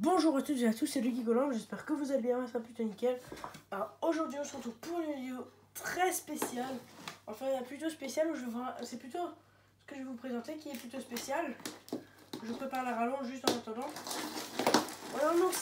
Bonjour à toutes et à tous, c'est Lucky Colombe, j'espère que vous allez bien, ça va plutôt nickel. Alors aujourd'hui on se retrouve pour une vidéo très spéciale. Enfin plutôt spéciale, c'est plutôt ce que je vais vous présenter qui est plutôt spécial. Je prépare la rallonge juste en attendant. Alors donc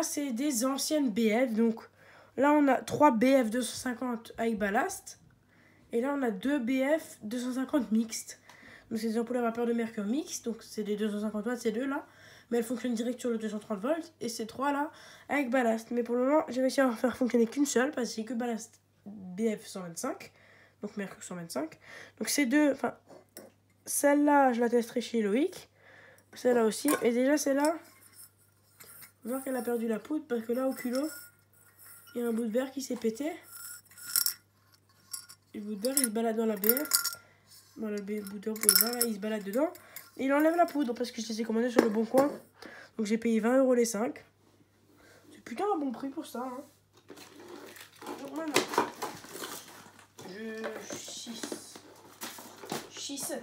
c'est des anciennes BF. Donc là on a 3 BF 250 avec ballast. Et là on a 2 BF 250 mixtes. Donc c'est des ampoules à vapeur de mercure mixtes. Donc c'est des 250 watts ces deux là. Mais elles fonctionnent direct sur le 230 volts. Et ces trois là avec ballast. Mais pour le moment j'ai réussi à en faire fonctionner qu'une seule. Parce que c'est que ballast BF 125. Donc mercure 125. Donc ces deux, enfin celle-là je la testerai chez Loïc. Celle-là aussi. Et déjà celle-là, on va voir qu'elle a perdu la poudre. Parce que là au culot, il y a un bout de verre qui s'est pété. Le bout de verre il se balade dans la BF. Voilà, le bout de verre là, il se balade dedans. Et il enlève la poudre parce que je les ai commandés sur le bon coin. Donc j'ai payé 20 € les 5. C'est plutôt un bon prix pour ça. Hein. Donc maintenant, je schisse.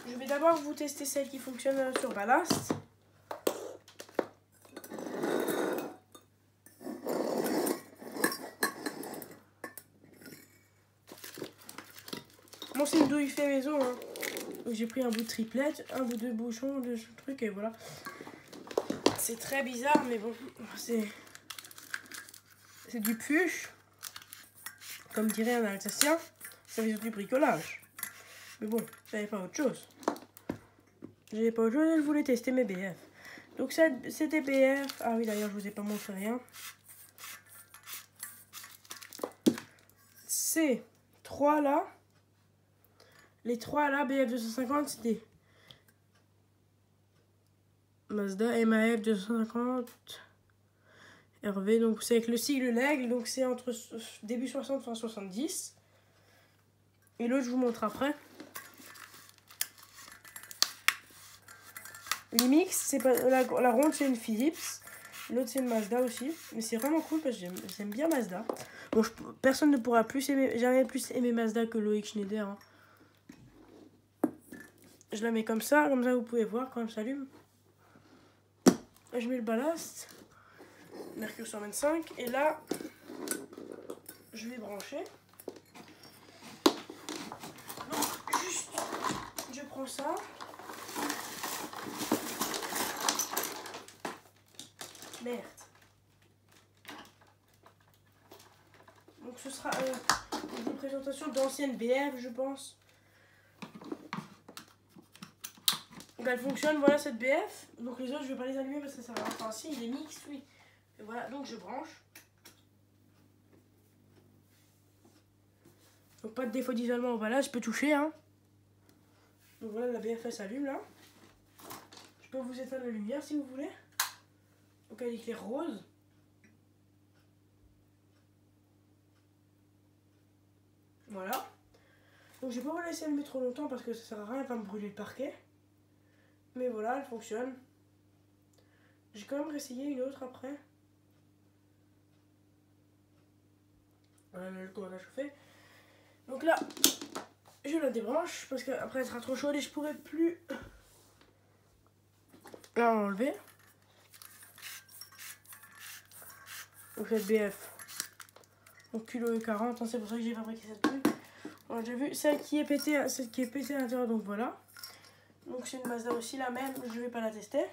Je vais d'abord vous tester celle qui fonctionne sur ballast. Moi c'est une douille fait maison. Hein. Donc j'ai pris un bout de triplette, un bout de bouchon, de ce truc et voilà. C'est très bizarre mais bon, c'est du puche. Comme dirait un Alsacien, ça fait du bricolage. Mais bon, j'avais pas autre chose. J'avais pas autre chose et je voulais tester mes BF. Donc c'était BF. Ah oui d'ailleurs je vous ai pas montré rien. Ces trois là. Les trois là, BF 250, c'était Mazda MAF 250 RV. Donc c'est avec le sigle l'aigle. Donc c'est entre début 60 fin 70. Et l'autre je vous montre après. Les mix, c'est pas la ronde c'est une Philips. L'autre c'est une Mazda aussi. Mais c'est vraiment cool parce que j'aime bien Mazda. Bon, personne ne pourra jamais plus aimer Mazda que Loïc Schneider. Hein. Je la mets comme ça vous pouvez voir quand elle s'allume. Je mets le ballast, mercure 125, et là, je vais brancher. Donc, juste, je prends ça. Merde. Donc, ce sera une présentation d'ancienne BF, je pense. Donc elle fonctionne, voilà cette BF. Donc les autres je vais pas les allumer parce que ça va. Enfin si, il est mix, oui. Et voilà, donc je branche. Donc pas de défaut d'isolement au emballage, je peux toucher hein. Donc voilà, la BF elle s'allume là. Je peux vous éteindre la lumière si vous voulez. Donc elle éclaire rose. Voilà. Donc je vais pas vous laisser allumer trop longtemps parce que ça sert à rien, elle va me brûler le parquet. Mais voilà, elle fonctionne. J'ai quand même réessayé une autre après. Voilà, le commande à chauffer. Donc là, je la débranche parce qu'après elle sera trop chaude et je pourrai plus la enlever. Donc cette BF. Donc kilo 40, hein, c'est pour ça que j'ai fabriqué cette pluie. On a déjà vu celle qui est pétée à l'intérieur, donc voilà. Donc c'est une Mazda aussi la même, je vais pas la tester.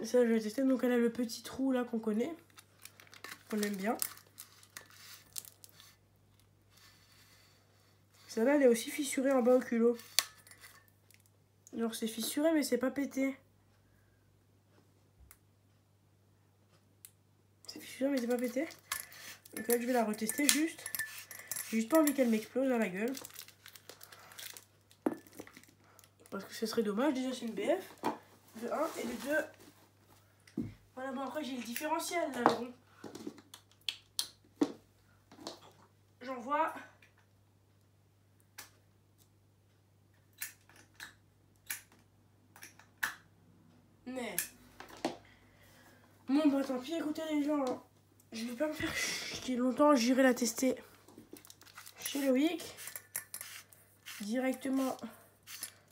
Celle je vais tester, donc elle a le petit trou là qu'on connaît. On aime bien. Celle-là elle est aussi fissurée en bas au culot. Genre c'est fissuré mais c'est pas pété. C'est fissuré mais c'est pas pété. Donc là je vais la retester juste. J'ai juste pas envie qu'elle m'explose à la gueule. Parce que ce serait dommage, déjà c'est une BF. De 1 et de 2. Voilà, bon après j'ai le différentiel là, bon. J'envoie. Mais. Bon bah tant pis, écoutez les gens. Hein. Je vais pas me faire chier longtemps, j'irai la tester chez Loïc. Directement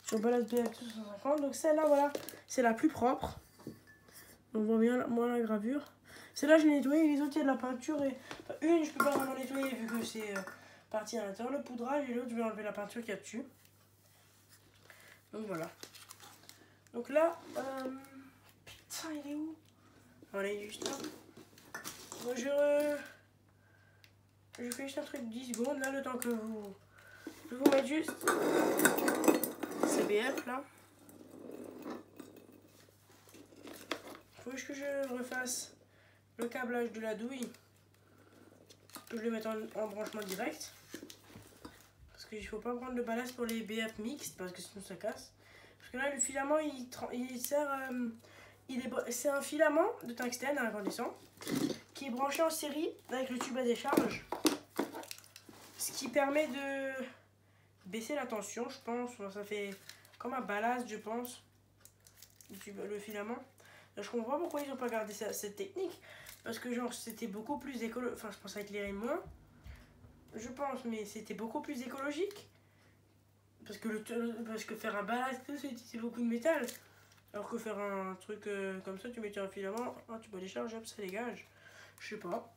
sur Ballast BF 250. Donc celle-là, voilà, c'est la plus propre. On voit bien moins la gravure. Celle-là, je l'ai nettoyée. Les autres, il y a de la peinture. Et enfin, une, je peux pas vraiment nettoyer vu que c'est parti à l'intérieur, le poudrage. Et l'autre, je vais enlever la peinture qu'il y a dessus. Donc voilà. Donc là, putain, il est où? Voilà, il est juste là. Donc je fais juste un truc de 10 secondes là, le temps que vous. Je vais vous mettre juste CBF là. Il faut juste que je refasse le câblage de la douille. Que je le mette en branchement direct. Parce qu'il ne faut pas prendre le ballast pour les BF mixtes parce que sinon ça casse. Parce que là, le filament il sert. C'est un filament de tungstène incandescent qui est branché en série avec le tube à décharge. Ce qui permet de baisser la tension, je pense. Enfin, ça fait comme un ballast, je pense. Le filament. Je comprends pas pourquoi ils n'ont pas gardé cette technique. Parce que genre c'était beaucoup plus écologique. Enfin, je pense à éclairer moins. Je pense, mais c'était beaucoup plus écologique. Parce que faire un ballast, c'est beaucoup de métal. Alors que faire un truc comme ça, tu mettais un filament, tu peux décharger, hop, ça dégage. Je sais pas.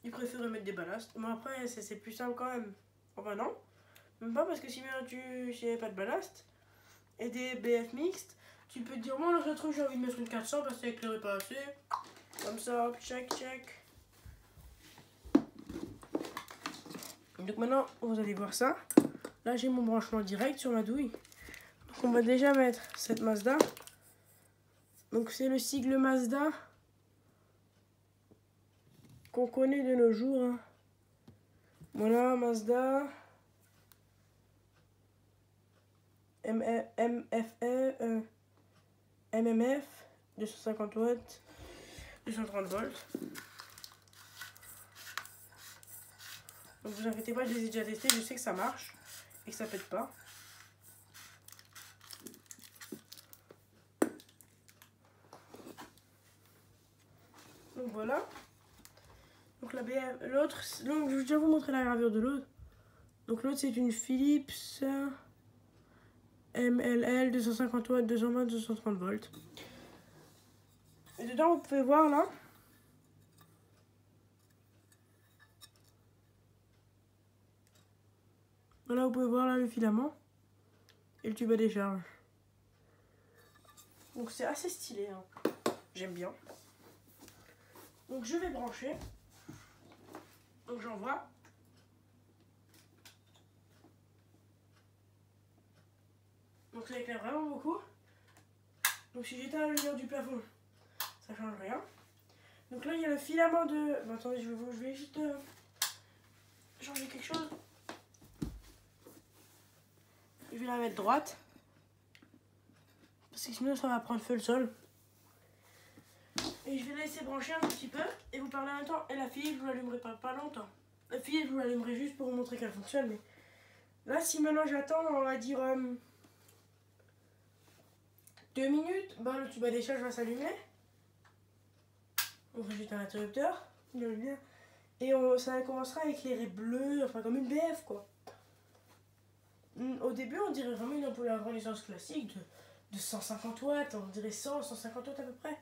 Ils préféraient mettre des ballasts. Mais après, c'est plus simple quand même. Enfin non. Même pas parce que si s'il n'y avait pas de ballast et des BF mixtes, tu peux te dire, moi, dans ce truc, j'ai envie de mettre une 400 parce que ça éclairait pas assez. Comme ça, hop, check. Donc maintenant, vous allez voir ça. Là, j'ai mon branchement direct sur ma douille. Donc on va déjà mettre cette Mazda. Donc c'est le sigle Mazda qu'on connaît de nos jours. Hein. Voilà, Mazda. MMF, 250 watts, 230 volts. Donc vous inquiétez pas, je les ai déjà testés, je sais que ça marche et que ça pète pas. Donc voilà. Donc la BF, l'autre, donc je vais déjà vous montrer la gravure de l'autre. Donc l'autre c'est une Philips MLL 250 watts, 220, 230 volts. Et dedans vous pouvez voir là. Voilà, vous pouvez voir là le filament et le tube à décharge. Donc c'est assez stylé, hein. J'aime bien. Donc je vais brancher. Donc j'envoie. Donc ça éclaire vraiment beaucoup. Donc si j'éteins la lumière du plafond, ça change rien. Donc là il y a le filament de... Bon, attendez, je vais juste changer quelque chose. Je vais la mettre droite. Parce que sinon ça va prendre feu le sol. Et je vais la laisser brancher un petit peu et vous parler en même temps. Et la Philips, je vous l'allumerai pas longtemps. La Philips, je vous l'allumerai juste pour vous montrer qu'elle fonctionne. Mais là, si maintenant j'attends, on va dire 2 minutes, bah, le tube à décharge va s'allumer. On va jeter un interrupteur. Et ça commencera à éclairer bleu, enfin comme une BF quoi. Au début, on dirait vraiment une ampoule à renaissance classique de 150 watts. On dirait 150 watts à peu près.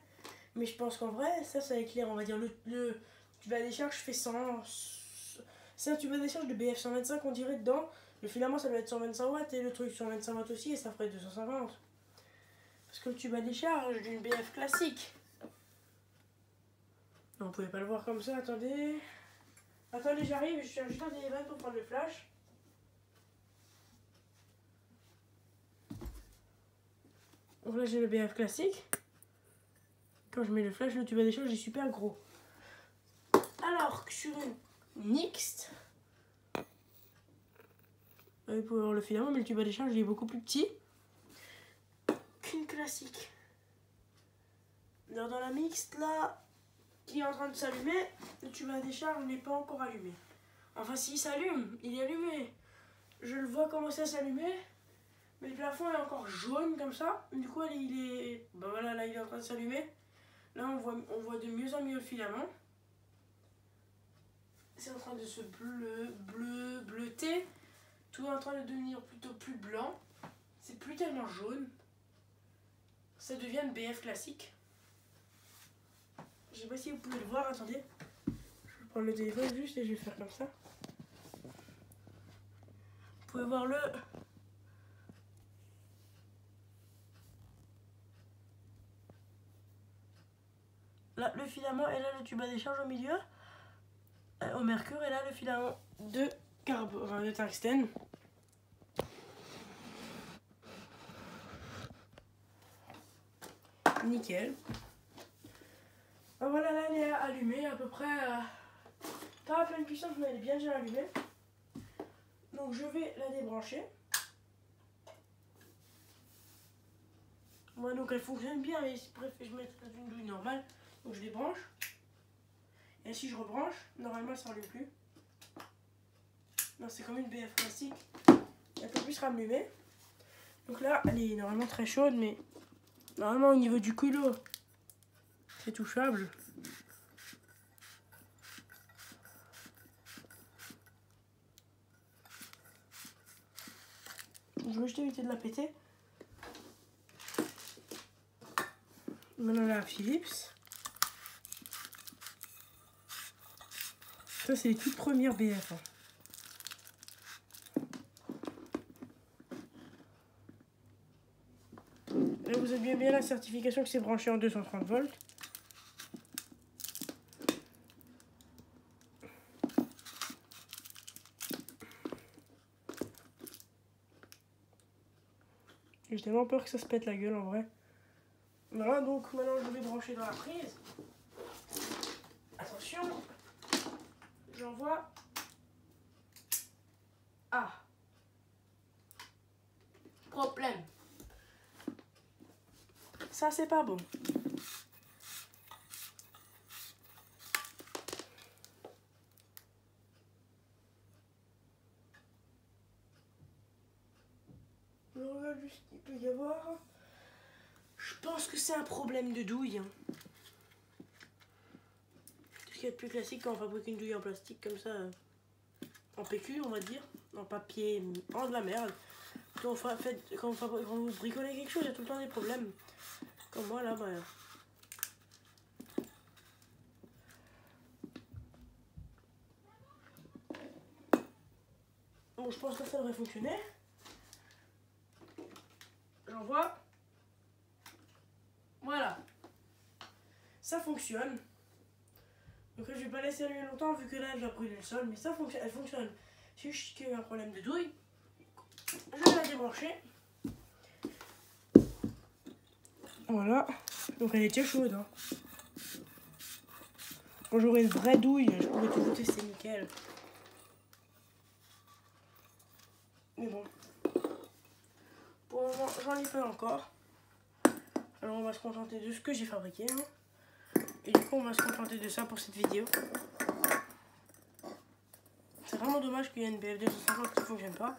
Mais je pense qu'en vrai, ça éclaire, on va dire, le tube à décharge fait 100... C'est un tube à décharge de BF 125, on dirait dedans. Le filament, ça doit être 125 watts et le truc 125 watts aussi, et ça ferait 250. Parce que le tube à décharge d'une BF classique. Non, vous pouvez pas le voir comme ça, attendez. Attendez, j'arrive, je suis juste un des vannes pour prendre le flash. Donc là, j'ai le BF classique. Quand je mets le flash, le tube à décharge est super gros. Alors que sur une mixte, vous pouvez voir le filament, mais le tube à décharge il est beaucoup plus petit qu'une classique. Alors dans la mixte là, qui est en train de s'allumer, le tube à décharge n'est pas encore allumé. Enfin s'il s'allume, il est allumé. Je le vois commencer à s'allumer, mais le plafond est encore jaune comme ça. Du coup il est... Ben voilà, là il est en train de s'allumer. Là on voit de mieux en mieux le filament. C'est en train de se bleuter. Tout est en train de devenir plutôt plus blanc. c'est plus tellement jaune. Ça devient une BF classique. Je sais pas si vous pouvez le voir, attendez. Je vais prendre le téléphone juste et je vais faire comme ça. Vous pouvez voir là, le filament et là le tube à décharge au milieu. Au mercure et là le filament de tungstène. Nickel. Voilà, là elle est allumée à peu près. Pas à pleine puissance, mais elle est bien déjà allumée. Donc je vais la débrancher. Moi, donc elle fonctionne bien, mais si je mets une douille normale. Donc je les branche. Et si je rebranche, normalement ça ne s'allume plus. Non, c'est comme une BF classique. Elle peut plus se rallumer. Donc là, elle est normalement très chaude, mais normalement au niveau du culot, c'est touchable. Je vais juste éviter de la péter. Maintenant la Philips. Ça c'est les toutes premières BF. Là vous avez bien la certification que c'est branché en 230 volts. J'ai tellement peur que ça se pète la gueule en vrai. Voilà, donc maintenant je vais brancher dans la prise. Attention, j'envoie. Ah, problème. Ça c'est pas bon. Je regarde juste ce qu'il peut y avoir. Je pense que c'est un problème de douille. Ce qui est plus classique quand on fabrique une douille en plastique comme ça, en PQ on va dire, en papier, en de la merde. Quand vous bricolez quelque chose, il y a tout le temps des problèmes. Comme moi là, bah. Bon, je pense que ça devrait fonctionner. J'envoie. Voilà. Ça fonctionne. Donc là, je vais pas laisser allumer longtemps vu que là, elle va brûler le sol. Mais ça fonctionne. Elle fonctionne. C'est juste qu'il y a eu un problème de douille. Je vais la débrancher. Voilà. Donc elle est déjà chaude. Hein. Quand j'aurai une vraie douille, je pourrais tout tester nickel. Mais bon. Pour le moment, j'en ai pas encore. Alors on va se contenter de ce que j'ai fabriqué. Hein. Et du coup, on va se contenter de ça pour cette vidéo. C'est vraiment dommage qu'il y ait une BF250 qui ne fonctionne pas.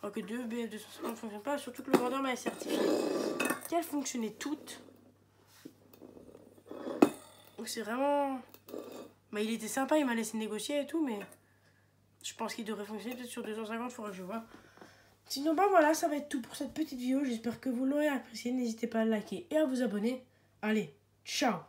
Alors que deux BF250 ne fonctionnent pas. Surtout que le vendeur m'a certifié qu'elles fonctionnaient toutes. Donc c'est vraiment... Bah, il était sympa, il m'a laissé négocier et tout, mais je pense qu'il devrait fonctionner peut-être sur 250, il faudra que je vois. Sinon, bah voilà, ça va être tout pour cette petite vidéo. J'espère que vous l'aurez apprécié. N'hésitez pas à liker et à vous abonner. Allez, ciao!